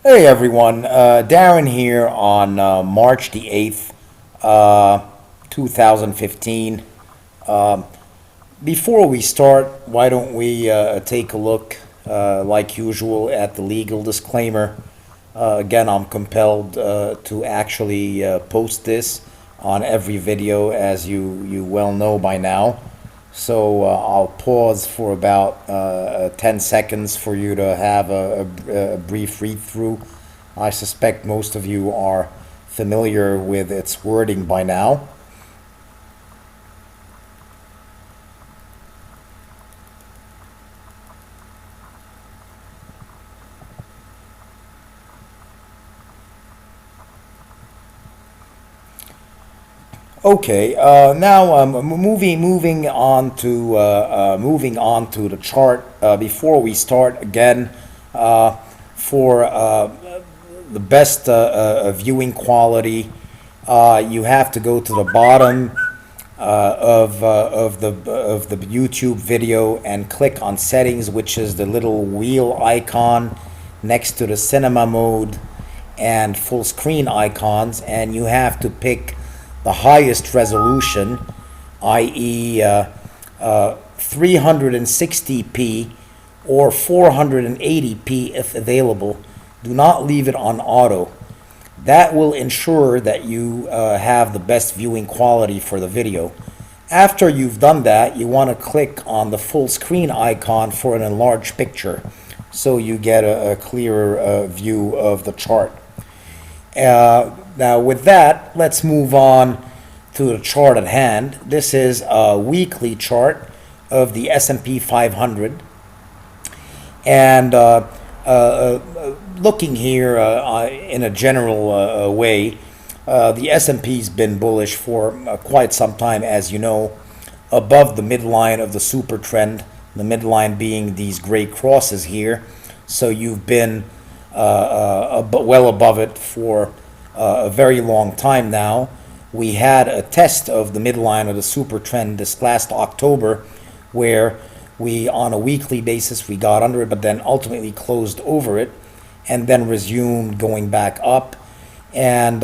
Hey everyone, Darren here on March the 8th, 2015. Um, Before we start, why don't we take a look, like usual, at the legal disclaimer? Again, I'm compelled to actually post this on every video, as you well know by now. So I'll pause for about 10 seconds for you to have a brief read through. I suspect most of you are familiar with its wording by now. Okay, now moving on to the chart. Before we start again, for the best viewing quality, you have to go to the bottom of the YouTube video and click on settings, which is the little wheel icon next to the cinema mode and full screen icons, and you have to pick the highest resolution, i.e., 360p or 480p if available. Do not leave it on auto. That will ensure that you have the best viewing quality for the video. After you've done that, you want to click on the full screen icon for an enlarged picture so you get a clearer view of the chart. Now with that, let's move on to the chart at hand. This is a weekly chart of the S&P 500. And looking here in a general way, the S&P's been bullish for quite some time, as you know, above the midline of the super trend, the midline being these gray crosses here. So you've been well above it for a very long time now. We had a test of the midline of the super trend this last October, where we, on a weekly basis, we got under it, but then ultimately closed over it, and then resumed going back up. And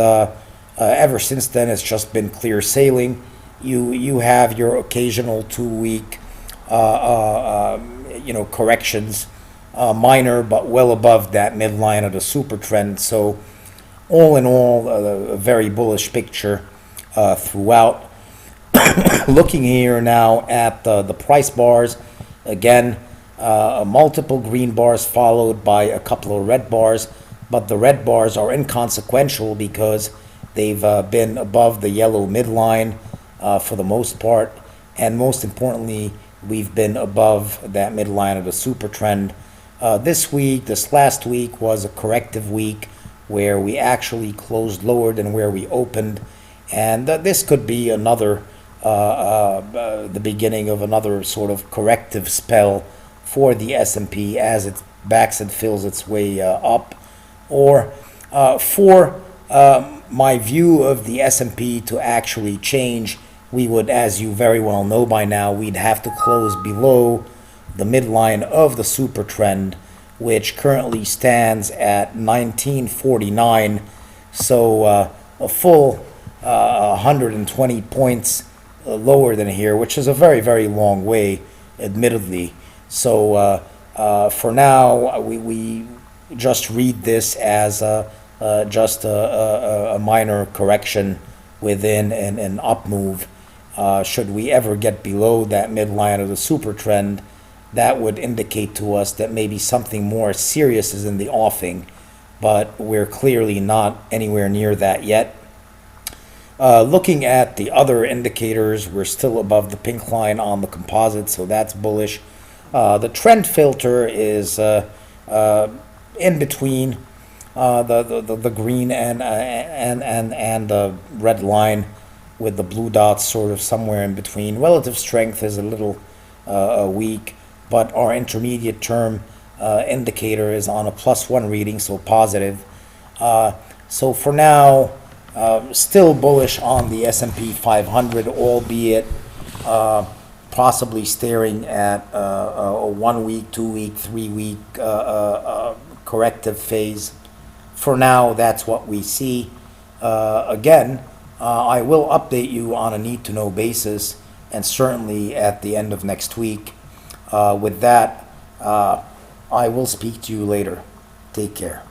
ever since then, it's just been clear sailing. You have your occasional 2 week, corrections, minor but well above that midline of the super trend. So all in all, a very bullish picture throughout. Looking here now at the price bars, again, multiple green bars followed by a couple of red bars, but the red bars are inconsequential because they've been above the yellow midline for the most part, and most importantly, we've been above that midline of the super trend. This last week was a corrective week where we actually closed lower than where we opened, and this could be another the beginning of another sort of corrective spell for the S&P as it backs and fills its way up, or for my view of the S&P to actually change, we would, as you very well know by now, we'd have to close below the midline of the super trend, which currently stands at 1949. So a full 120 points lower than here, which is a very, very long way, admittedly. So for now, we just read this as just a minor correction within an up move. Should we ever get below that midline of the super trend, that would indicate to us that maybe something more serious is in the offing, but we're clearly not anywhere near that yet. Looking at the other indicators, we're still above the pink line on the composite, so that's bullish. The trend filter is in between the green and the red line, with the blue dots sort of somewhere in between. Relative strength is a little weak, but our intermediate term indicator is on a +1 reading, so positive. So for now, still bullish on the S&P 500, albeit possibly staring at a 1 week, 2 week, 3 week corrective phase. for now, that's what we see. Again, I will update you on a need-to-know basis, and certainly at the end of next week. With that, I will speak to you later. Take care.